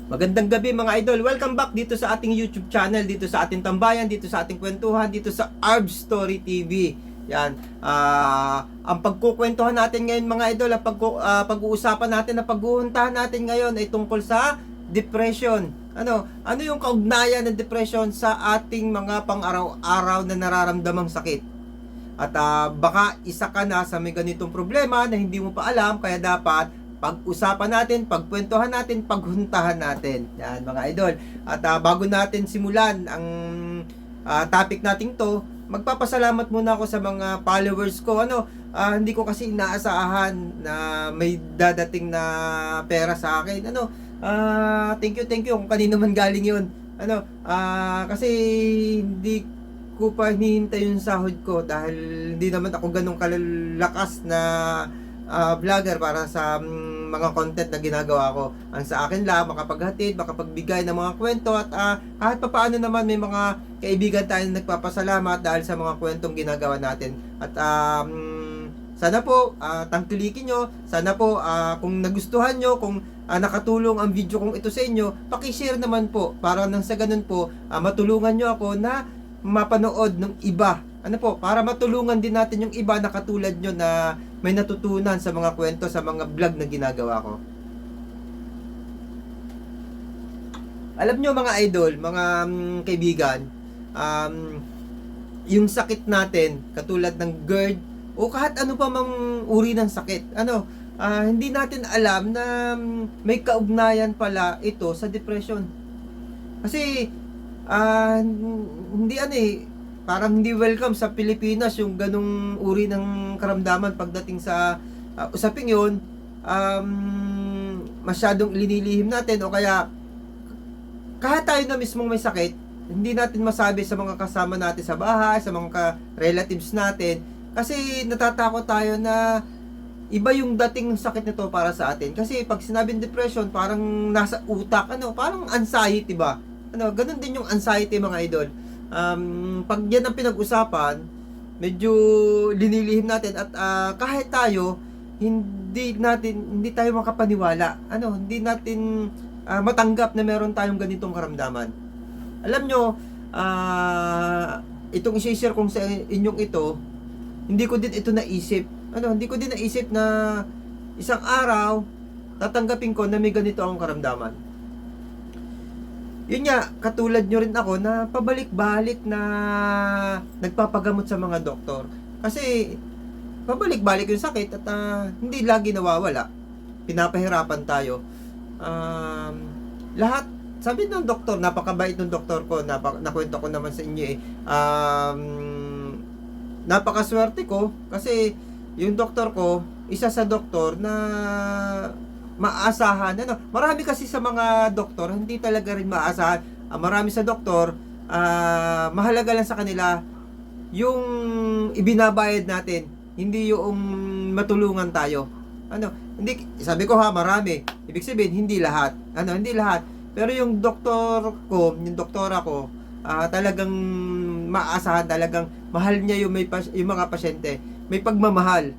Magandang gabi mga idol. Welcome back dito sa ating YouTube channel, dito sa ating tambayan, dito sa ating kwentuhan, dito sa Arb Story TV. Yan. Ang pagkukwentuhan natin ngayon mga idol, ang pag-uusapan natin, ang pag-uuntahan natin ngayon ay tungkol sa depression. Ano yung kaugnayan ng depression sa ating mga pang-araw-araw na nararamdamang sakit? At baka isa ka na sa may ganitong problema na hindi mo pa alam, kaya dapat pag-usapan natin, pagkwentuhan natin, paghuntahan natin. Yan mga idol. At bago natin simulan ang topic natin to, magpapasalamat muna ako sa mga followers ko. Hindi ko kasi inaasahan na may dadating na pera sa akin. Thank you kung kanino man galing yun. Kasi hindi ko pa hinihintay yung sahod ko dahil hindi naman ako ganun kalalakas na vlogger para sa mga content na ginagawa ko. Ang sa akin lang, makapaghatid, makapagbigay ng mga kwento at kahit pa paano naman may mga kaibigan tayo na nagpapasalamat dahil sa mga kwentong ginagawa natin. At sana po tangkilikin nyo, sana po kung nagustuhan nyo, kung nakatulong ang video kong ito sa inyo, pakishare naman po para nang sa ganun po matulungan nyo ako na mapanood ng iba. Para matulungan din natin yung iba na katulad nyo na may natutunan sa mga kwento, sa mga vlog na ginagawa ko. Alam nyo mga idol, mga kaibigan, yung sakit natin, katulad ng GERD, o kahit ano pa mang uri ng sakit, hindi natin alam na may kaugnayan pala ito sa depression. Kasi, parang hindi welcome sa Pilipinas yung ganung uri ng karamdaman pagdating sa usaping yun. Masyadong linilihim natin o kaya kahit tayo na mismong may sakit, hindi natin masabi sa mga kasama natin sa bahay, sa mga relatives natin, kasi natatakot tayo na iba yung dating sakit nito para sa atin. Kasi pag sinabing depression, parang nasa utak, parang anxiety ba? Ganun din yung anxiety mga idol. Pag yan ang pinag-usapan, medyo linilihim natin at kahit tayo hindi tayo makapaniwala. Hindi natin matanggap na meron tayong ganitong karamdaman. Alam nyo, itong i-share kong sa inyong ito, hindi ko din ito naisip. Hindi ko din naisip na isang araw tatanggapin ko na may ganito akong karamdaman. Yun nga, katulad nyo rin ako na pabalik-balik na nagpapagamot sa mga doktor. Kasi pabalik-balik yung sakit at hindi lagi nawawala. Pinapahirapan tayo. Lahat, sabi ng doktor, napakabait ng doktor ko, nakwento ko naman sa inyo napakaswerte ko kasi yung doktor ko, isa sa doktor na maasahan. Marami kasi sa mga doktor, hindi talaga rin maasahan. Marami sa doktor, mahalaga lang sa kanila yung ibinabayad natin, hindi yung matulungan tayo. Hindi, sabi ko marami. Ibig sabihin, hindi lahat. Hindi lahat. Pero yung doktor ko, yung doktora ko, talagang maasahan, talagang mahal niya yung mga pasyente. May pagmamahal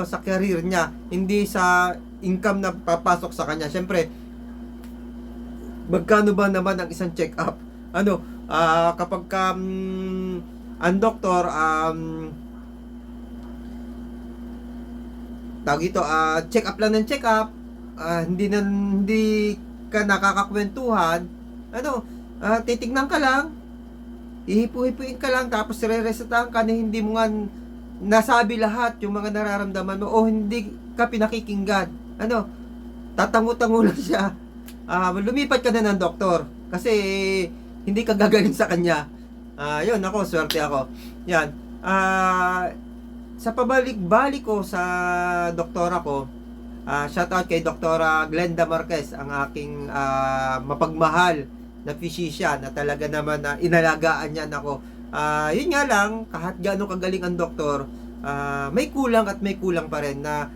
sa career niya, hindi sa income na papasok sa kanya. Siyempre, magkano ba naman ang isang check-up? Kapag ang doktor check-up lang ng check-up, hindi ka nakakakwentuhan, titignan ka lang, ihipu-hipuin ka lang, tapos re-resetahan ka na hindi mo nga nasabi lahat yung mga nararamdaman mo o hindi ka pinakikinggan. Tatango-tango lang siya. Lumipat ka na ng doktor kasi hindi ka gagaling sa kanya. Yun, swerte ako. Yan. Sa pabalik-balik ko sa doktora ko, shoutout kay Doktora Glenda Marquez, ang aking mapagmahal na physician na talaga naman na inalagaan niya ako. Yun nga lang, kahit gaano kagaling ang doktor, may kulang at may kulang pa rin na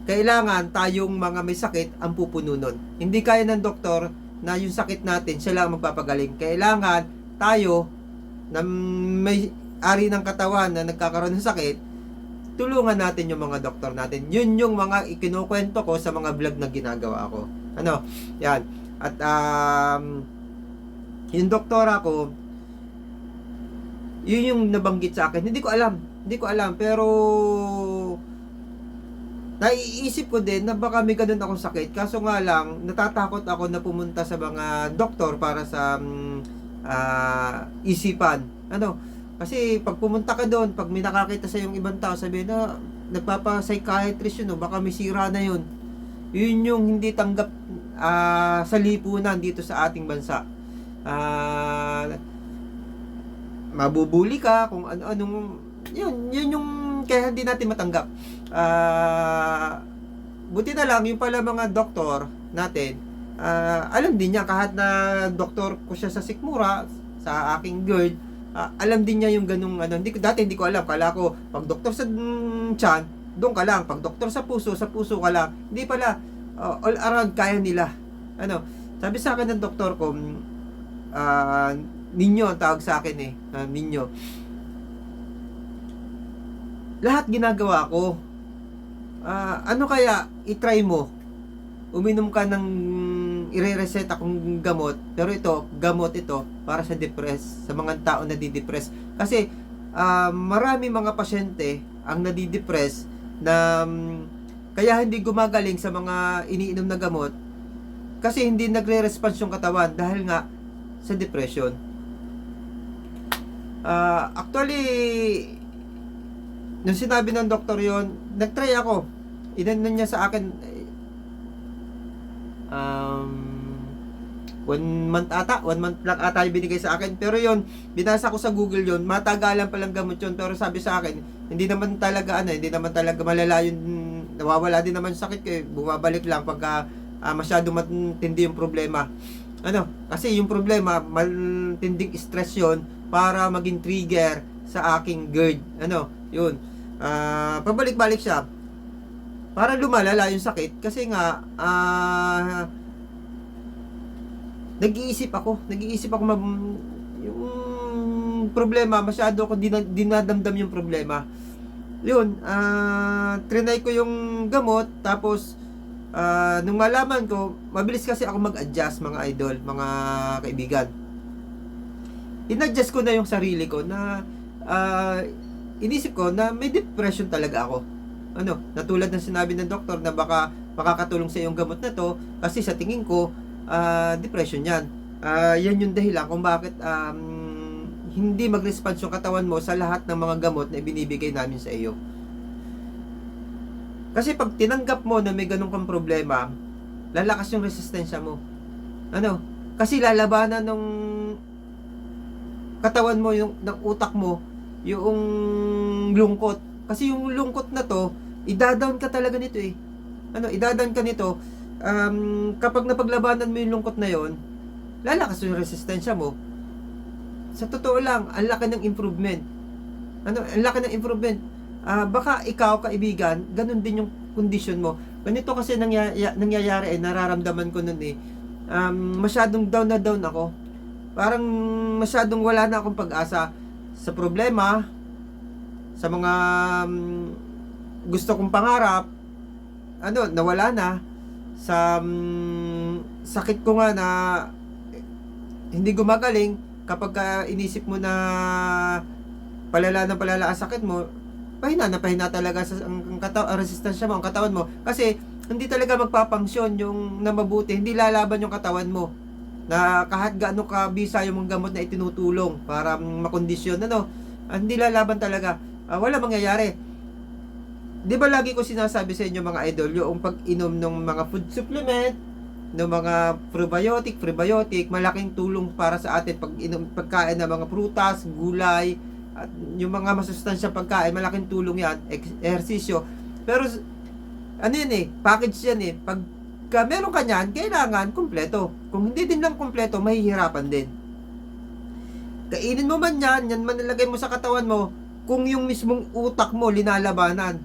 kailangan tayong mga may sakit ang pupuno nun. Hindi kaya ng doktor na yung sakit natin siya lang magpapagaling. Kailangan tayo na may ari ng katawan na nagkakaroon ng sakit, tulungan natin yung mga doktor natin. Yun yung mga ikinukwento ko sa mga vlog na ginagawa ko. Yan. At yung doktora ko, yun yung nabanggit sa akin. Hindi ko alam, pero naiisip ko din na baka may ganun akong sakit. Kaso nga lang, natatakot ako na pumunta sa mga doktor para sa isipan. Ano? Kasi pag pumunta ka doon, pag may nakakita sa yung ibang tao, sabihin na nagpapa-psychiatrist yun, baka may sira na yun. Yun yung hindi tanggap sa lipunan dito sa ating bansa. Mabubuli ka kung ano-anong yun yung kaya hindi natin matanggap. Buti na lang yung pala mga doktor natin, alam din niya, kahit na doktor ko siya sa sikmura, sa aking GERD, alam din niya yung ganung ano. Dati hindi ko alam, kala ko pag doktor sa tiyan, doon ka lang. Pag doktor sa puso ka lang. Hindi pala, all around kaya nila. Ano, sabi sa akin ng doktor ko, Ninyo ang tawag sa akin Ninyo. Lahat ginagawa ko. Ano kaya i-try mo? Uminom ka ng ire-reset akong gamot, pero gamot ito para sa sa mga tao na didepress. Kasi marami mga pasyente ang nadidepress na kaya hindi gumagaling sa mga iniinom na gamot kasi hindi nagre-response yung katawan dahil nga sa depression. Actually, nung sinabi ng doktor yon, nagtry ako. Inanon niya sa akin 1 month lang ata yung binigay sa akin. Pero yon, binasa ko sa Google yon, matagalan palang gamot yon. Pero sabi sa akin, hindi naman talaga malala yun, nawawala din naman sakit ko, bumabalik lang pagka masyado matindi yung problema. Kasi yung problema, matinding stress yon para maging trigger sa aking GERD. Yun. Pabalik-balik siya. Para lumalala yung sakit kasi nga nag-iisip ako yung problema, masyado ako dinadamdam yung problema. Yun, trinay ko yung gamot, tapos nung malaman ko, mabilis kasi ako mag-adjust, mga idol, mga kaibigan. In-adjust ko na yung sarili ko na inisip ko na may depression talaga ako. Natulad ng sinabi ng doktor na baka makakatulong sa iyong gamot na to kasi sa tingin ko depression yan. Yan yung dahilan kung bakit hindi mag-response yung katawan mo sa lahat ng mga gamot na ibinibigay namin sa iyo. Kasi pag tinanggap mo na may ganun kang problema, lalakas yung resistensya mo. Kasi lalabanan ng katawan mo, ng utak mo, yung lungkot. Kasi yung lungkot na to, idadown ka talaga nito idadown ka nito. Kapag napaglabanan mo yung lungkot na yon, lalakas yung resistensya mo. Sa totoo lang, ang laki ng improvement. Ang laki ng improvement. Baka ikaw, kaibigan, ganun din yung condition mo. Ganito kasi nangyayari nararamdaman ko nun masyadong down na down ako. Parang masyadong wala na akong pag-asa sa problema, sa mga gusto kong pangarap, nawala na. Sa sakit ko nga na hindi gumagaling, kapag inisip mo na palala ang sakit mo, pahina talaga ang resistensya mo, ang katawan mo. Kasi hindi talaga magpapangsyon yung na mabuti, hindi lalaban yung katawan mo. Na kahit gaano ka bisa yung mga gamot na itinutulong para makondisyon, hindi lalaban talaga. Wala mangyayari. Di ba lagi ko sinasabi sa inyo, mga idol, yung pag-inom ng mga food supplement, ng mga prebiotic, malaking tulong para sa atin. Pagkain ng mga prutas, gulay, at yung mga masustansyang pagkain, malaking tulong yan. Ehersisyo. Pero package yan pag meron ka niyan, kailangan kumpleto. Kung hindi din lang kumpleto, mahihirapan din. Kainin mo man yan man nilagay mo sa katawan mo, kung yung mismong utak mo linalabanan.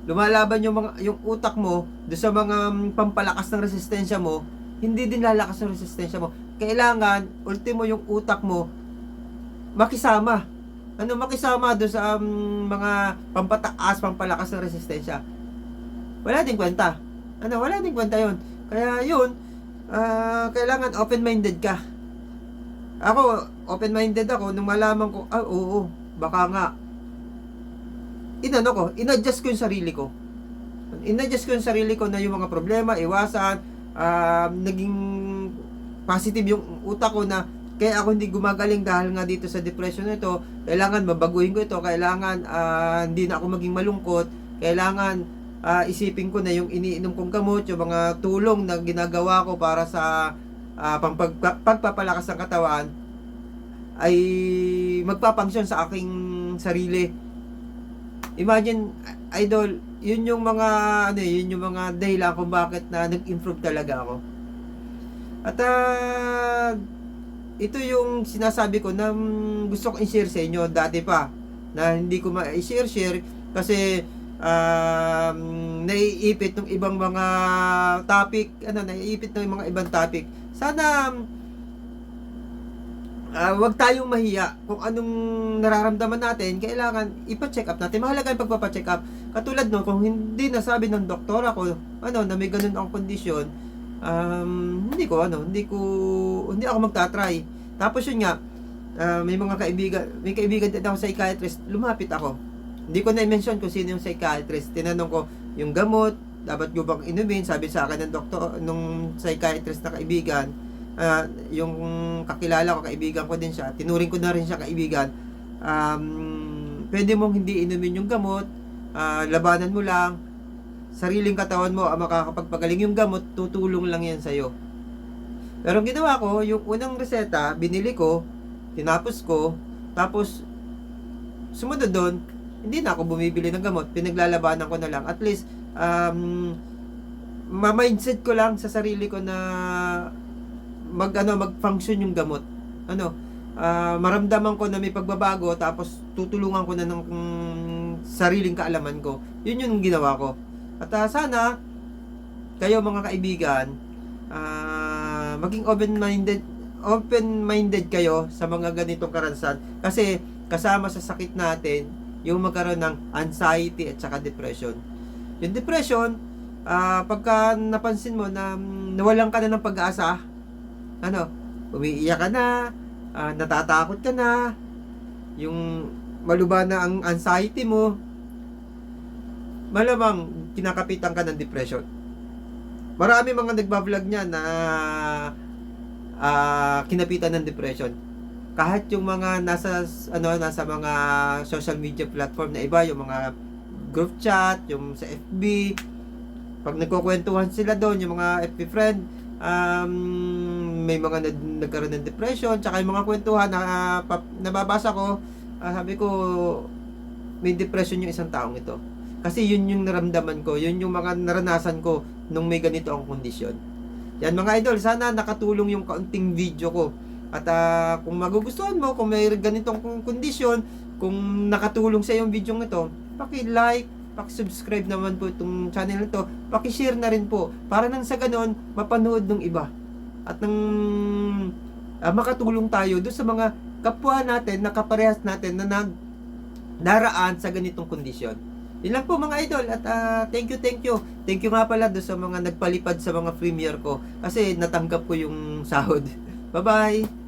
Lumalaban yung utak mo do sa mga pampalakas ng resistensya mo, hindi din lalakas ang resistensya mo. Kailangan ultimo yung utak mo makisama. Makisama do sa mga pampataas, pampalakas ng resistensya. Wala din kwenta. Wala din kwenta yun. Kaya yun, kailangan open-minded ka. Ako, open-minded ako nung malaman ko, oo, baka nga. In-adjust ko yung sarili ko. In-adjust ko yung sarili ko na yung mga problema, iwasan, naging positive yung utak ko na kaya ako hindi gumagaling dahil nga dito sa depression nito. Kailangan mabaguhin ko ito, kailangan hindi na ako maging malungkot, kailangan isipin ko na yung iniinom kong gamot, yung mga tulong na ginagawa ko para sa pagpapalakas ng katawan ay magpapangsyon sa aking sarili. Imagine, idol, yun yung mga yun yung mga dahilan kung bakit na nag-improve talaga ako. At ito yung sinasabi ko na gusto ko i-share sa inyo dati pa na hindi ko ma-share kasi naiipit ng ibang mga topic, naiipit ng mga ibang topic. Sana wag tayong mahiya kung anong nararamdaman natin, kailangan ipa-check up natin. Mahalaga yung pagpapa-check up. Katulad no, kung hindi nasabi ng doktor ako na may ganun akong kondisyon, hindi ako magta-try. Tapos yun nga, may kaibigan din ako psychiatrist, lumapit ako. Hindi ko na-mention kung sino yung psychiatrist. Tinanong ko, yung gamot, dapat ko bang inumin? Sabi sa akin ng doktor, nung psychiatrist na kaibigan, yung kakilala ko, kaibigan ko din siya, tinuring ko na rin siya kaibigan, pwede mong hindi inumin yung gamot, labanan mo lang, sariling katawan mo ang makakapagpagaling. Yung gamot, tutulong lang yan sa'yo. Pero ang ginawa ko, yung unang reseta, binili ko, tinapos ko, tapos sumunod doon, hindi na ako bumibili ng gamot, pinaglalabanan ko na lang. At least, ma-mindset ko lang sa sarili ko na mag-function yung gamot. Maramdaman ko na may pagbabago, tapos tutulungan ko na ng sariling kaalaman ko. Yun yung ginawa ko. At sana kayo mga kaibigan, maging open-minded kayo sa mga ganitong karanasan, kasi kasama sa sakit natin yung magkaroon ng anxiety at saka depression. Yung depression, pagka napansin mo na nawalan ka na ng pag-asa, umiiyak ka na, natatakot ka na, yung maluba na ang anxiety mo, malamang kinakapitan ka ng depression. Marami mga nagba-vlog niya na kinapitan ng depression. Kahit yung mga nasa mga social media platform na iba, yung mga group chat, yung sa FB, pag nagkukwentuhan sila doon, yung mga FB friend, may mga nagkaroon ng depression, tsaka yung mga kwentuhan na nababasa ko, sabi ko, may depression yung isang taong ito. Kasi yun yung naramdaman ko, yun yung mga naranasan ko nung may ganito ang kondisyon. Yan mga idol, sana nakatulong yung kaunting video ko. At kung magugustuhan mo, kung may ganitong kondisyon, kung nakatulong sa yung video ito, paki-like, paki-subscribe naman po itong channel nito, paki-share na rin po, para nang sa ganon, mapanood ng iba. At nang makatulong tayo doon sa mga kapwa natin, na kaparehas natin na daraan sa ganitong kondisyon. Yun lang po mga idol, at thank you. Thank you nga pala doon sa mga nagpalipad sa mga premiere ko, kasi natanggap ko yung sahod. Bye-bye!